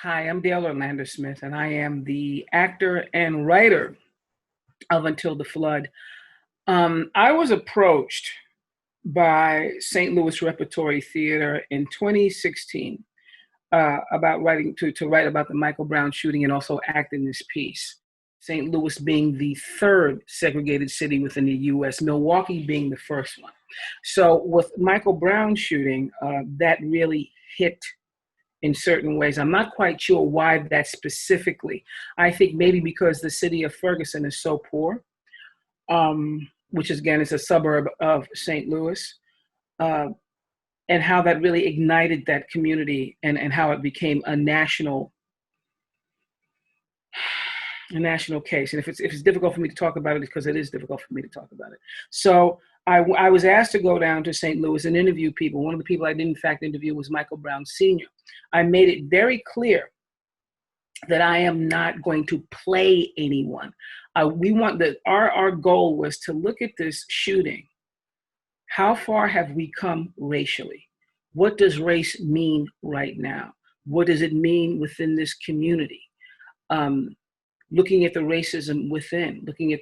Hi, I'm Dael Orlandersmith, and I am the actor and writer of Until the Flood. I was approached by St. Louis Repertory Theater in 2016 about to write about the Michael Brown shooting and also act in this piece. St. Louis being the third segregated city within the U.S., Milwaukee being the first one. So with Michael Brown shooting, that really hit in certain ways. I'm not quite sure why that specifically. I think maybe because the city of Ferguson is so poor, which is, again, is a suburb of St. Louis, and how that really ignited that community and how it became a national case. And if it's difficult for me to talk about it, it's because it is difficult for me to talk about it. So I was asked to go down to St. Louis and interview people. One of the people I did in fact interview was Michael Brown Sr. I made it very clear that I am not going to play anyone. Our goal was to look at this shooting. How far have we come racially? What does race mean right now? What does it mean within this community? Looking at the racism within, looking at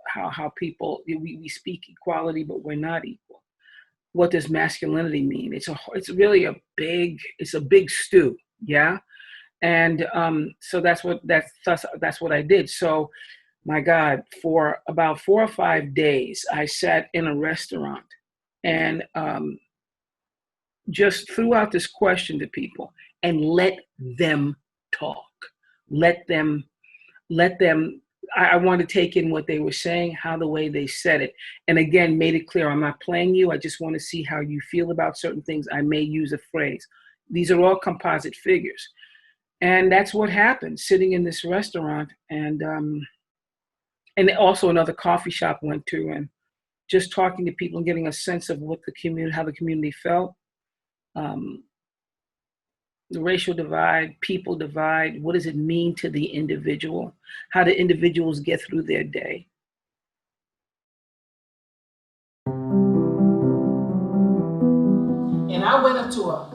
how people, we speak equality, but we're not equal. What does masculinity mean? It's really a big stew, yeah. And so that's what I did. So, my God, for about 4 or 5 days, I sat in a restaurant and just threw out this question to people and let them talk. Let them. I want to take in what they were saying, the way they said it. And again, made it clear, I'm not playing you. I just want to see how you feel about certain things. I may use a phrase. These are all composite figures. And that's what happened, sitting in this restaurant and also another coffee shop went to, and just talking to people and getting a sense of how the community felt. The racial divide, people divide, what does it mean to the individual? How do individuals get through their day? And I went up to a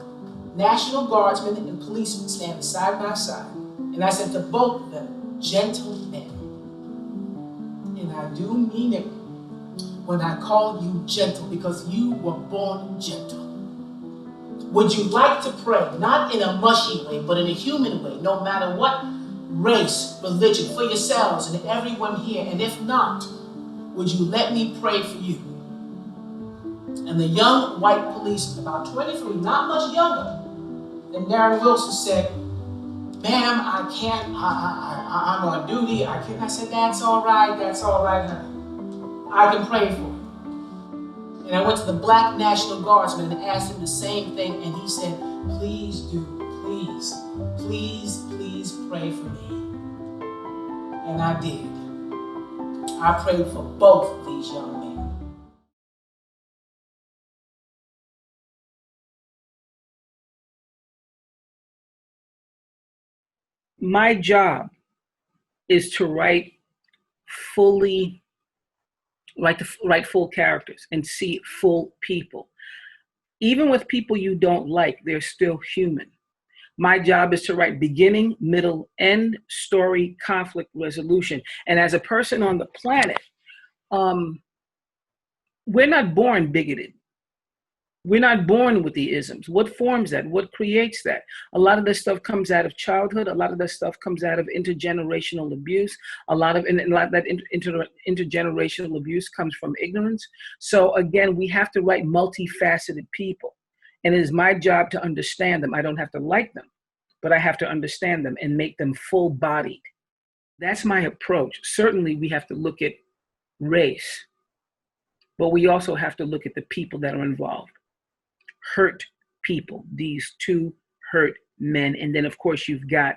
National Guardsman and policeman standing side by side, and I said to both of them, gentlemen, and I do mean it when I call you gentle, because you were born gentle. Would you like to pray, not in a mushy way, but in a human way, no matter what race, religion, for yourselves and everyone here? And if not, would you let me pray for you? And the young white policeman, about 23, not much younger than Darren Wilson, said, ma'am, I can't, I'm on duty, I can't. I said, that's all right, honey. I can pray for you. And I went to the black National Guardsman and asked him the same thing, and he said, please do, please pray for me. And I did. I prayed for both these young men. My job is to write full characters and see full people. Even with people you don't like, they're still human. My job is to write beginning, middle, end, story, conflict resolution. And as a person on the planet, we're not born bigoted. We're not born with the isms. What forms that? What creates that? A lot of this stuff comes out of childhood. A lot of this stuff comes out of intergenerational abuse. A lot of that intergenerational abuse comes from ignorance. So again, we have to write multifaceted people. And it is my job to understand them. I don't have to like them, but I have to understand them and make them full-bodied. That's my approach. Certainly, we have to look at race, but we also have to look at the people that are involved. Hurt people, these two hurt men. And then, of course, you've got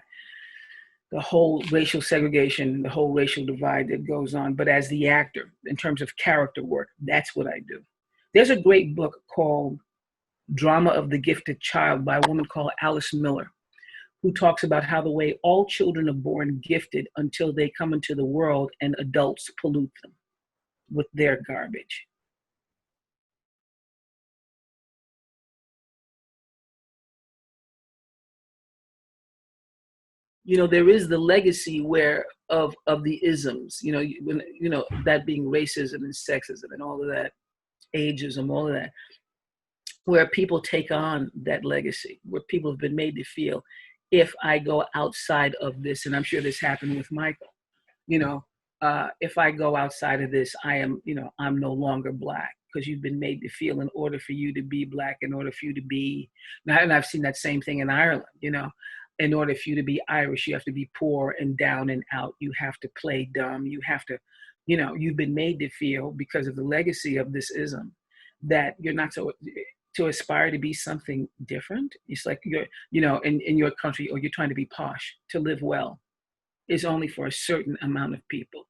the whole racial segregation, the whole racial divide that goes on. But as the actor, in terms of character work, that's what I do. There's a great book called Drama of the Gifted Child by a woman called Alice Miller, who talks about how the way all children are born gifted until they come into the world and adults pollute them with their garbage. there is the legacy where of the isms, that being racism and sexism and all of that, ageism, all of that, where people take on that legacy, where people have been made to feel, if I go outside of this, and I'm sure this happened with Michael, if I go outside of this, I am, I'm no longer Black, because you've been made to feel in order for you to be Black, in order for you to be, and I've seen that same thing in Ireland, in order for you to be Irish, you have to be poor and down and out. You have to play dumb. You have to, you've been made to feel, because of the legacy of this ism, that you're not to aspire to be something different. It's like you're, in your country, or you're trying to be posh, to live well, is only for a certain amount of people.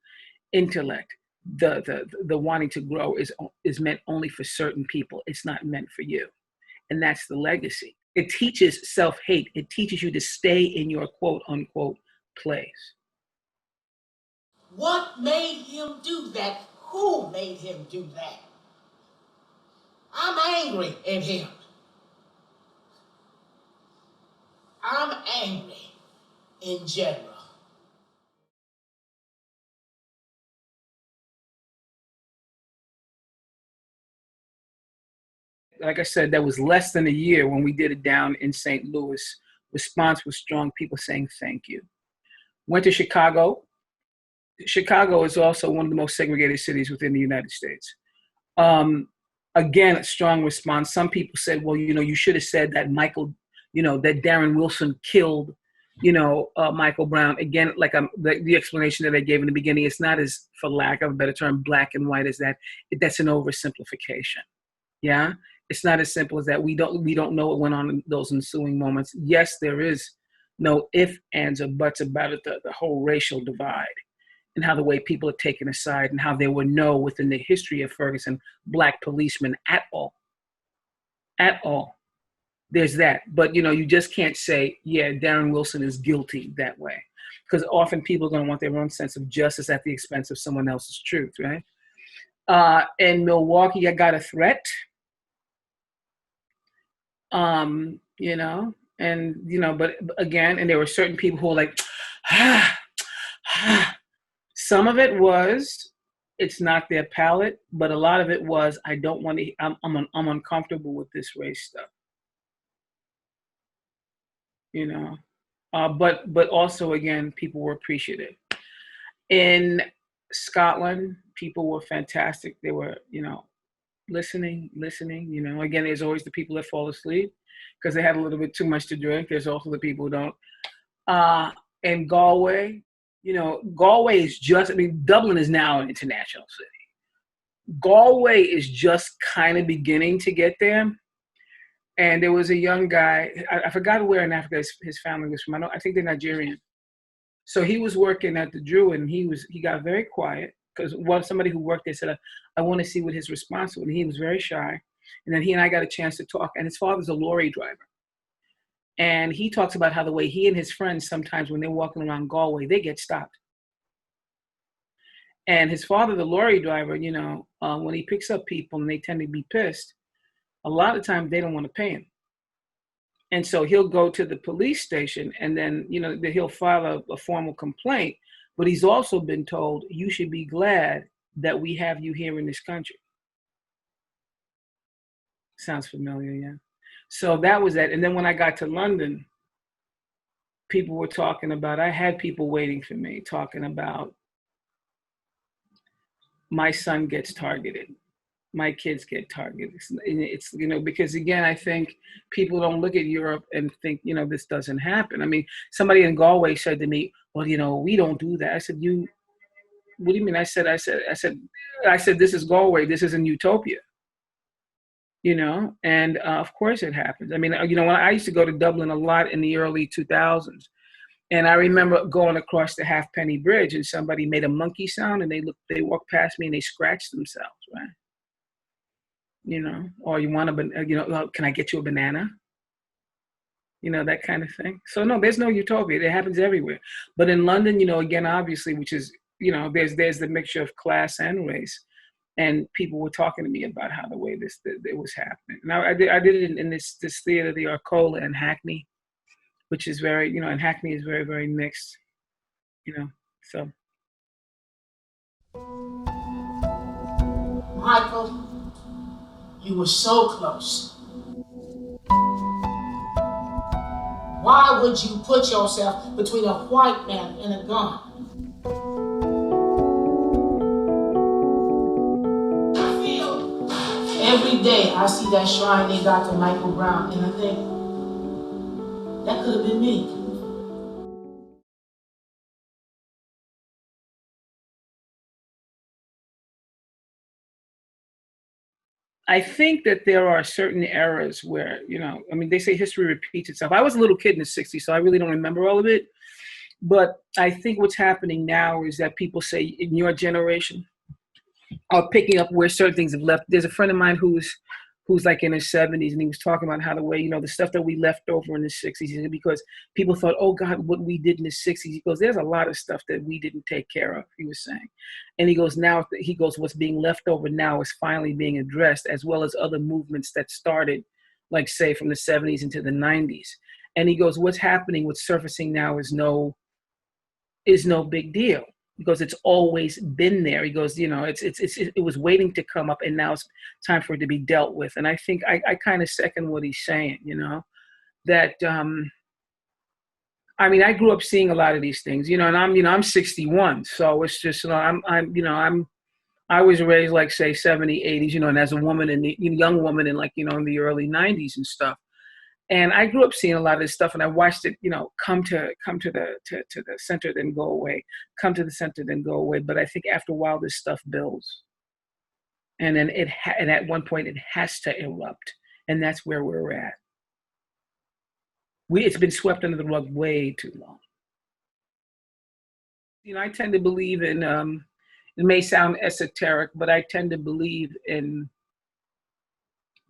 Intellect, the wanting to grow is meant only for certain people. It's not meant for you. And that's the legacy. It teaches self-hate. It teaches you to stay in your quote unquote place. What made him do that? Who made him do that? I'm angry at him. I'm angry in general. Like I said, that was less than a year when we did it down in St. Louis. Response was strong, people saying thank you. Went to Chicago. Chicago is also one of the most segregated cities within the United States. Again, a strong response. Some people said, well, you should have said that Michael, that Darren Wilson killed, Michael Brown. Again, like the explanation that I gave in the beginning, it's not as, for lack of a better term, black and white as that. That's an oversimplification. Yeah. It's not as simple as that. We don't know what went on in those ensuing moments. Yes, there is no ifs, ands, or buts about it, the whole racial divide, and how the way people are taken aside, and how there were no, within the history of Ferguson, Black policemen at all. At all. There's that. But, you just can't say, yeah, Darren Wilson is guilty that way. Because often people are going to want their own sense of justice at the expense of someone else's truth, right? In Milwaukee, I got a threat. But again, and there were certain people who were like, some of it was, it's not their palate, but a lot of it was, I don't want to, I'm uncomfortable with this race stuff, but also, again, people were appreciative. In Scotland, people were fantastic. They were, listening, again, there's always the people that fall asleep because they had a little bit too much to drink. There's also the people who don't. In Galway, Galway is just, Dublin is now an international city. Galway is just kind of beginning to get there. And there was a young guy, I forgot where in Africa his family was from. I think they're Nigerian. So he was working at the Druid, and he got very quiet, because somebody who worked there said, I want to see what his response was. And he was very shy. And then he and I got a chance to talk. And his father's a lorry driver. And he talks about how the way he and his friends, sometimes when they're walking around Galway, they get stopped. And his father, the lorry driver, when he picks up people and they tend to be pissed, a lot of times they don't want to pay him. And so he'll go to the police station, and then, he'll file a formal complaint. But he's also been told, you should be glad that we have you here in this country. Sounds familiar, yeah. So that was that. And then when I got to London, people were talking about, I had people waiting for me talking about, my son gets targeted. My kids get targeted. It's because again, I think people don't look at Europe and think, this doesn't happen. Somebody in Galway said to me, well, we don't do that. I said, what do you mean? I said, this is Galway. This isn't utopia. And of course it happens. When I used to go to Dublin a lot in the early 2000s, and I remember going across the Halfpenny Bridge, and somebody made a monkey sound, and they walked past me and they scratched themselves, right? Or you want can I get you a banana? That kind of thing. So no, there's no utopia. It happens everywhere. But in London, again, obviously, which is, there's the mixture of class and race. And people were talking to me about how the way it was happening. Now I did it in this theater, the Arcola in Hackney, which is very, and Hackney is very, very mixed, so. Michael, you were so close. Why would you put yourself between a white man and a gun? I feel every day I see that shrine they got to Michael Brown, and I think, that could have been me. I think that there are certain eras where, they say history repeats itself. I was a little kid in the 60s, so I really don't remember all of it. But I think what's happening now is that people say in your generation are picking up where certain things have left. There's a friend of mine who's like in his 70s, and he was talking about how the way, the stuff that we left over in the 60s, because people thought, oh God, what we did in the 60s. He goes, there's a lot of stuff that we didn't take care of, he was saying. And he goes, what's being left over now is finally being addressed, as well as other movements that started, like say from the 70s into the 90s. And he goes, what's happening, what's surfacing now is no big deal, because it's always been there. He goes, it was waiting to come up, and now it's time for it to be dealt with. And I think I kind of second what he's saying, that, I grew up seeing a lot of these things, and I'm 61. So it's just, I was raised like say 70s, 80s, and as a woman and young woman in like, in the early 90s and stuff. And I grew up seeing a lot of this stuff, and I watched it, come to the center, then go away, come to the center, then go away. But I think after a while, this stuff builds, and then and at one point it has to erupt, and that's where we're at. It's been swept under the rug way too long. I tend to believe in. It may sound esoteric, but I tend to believe in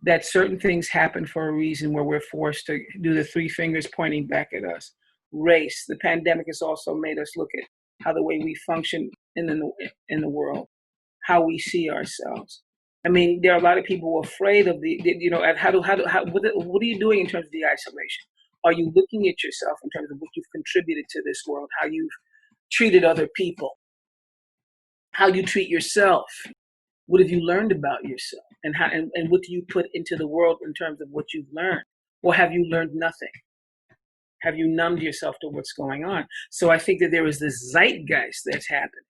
that certain things happen for a reason, where we're forced to do the three fingers pointing back at us. Race. The pandemic has also made us look at how the way we function in the world, how we see ourselves. There are a lot of people who are afraid of what are you doing in terms of the isolation? Are you looking at yourself in terms of what you've contributed to this world, how you've treated other people, how you treat yourself? What have you learned about yourself? And what do you put into the world in terms of what you've learned? Or have you learned nothing? Have you numbed yourself to what's going on? So I think that there is this zeitgeist that's happened,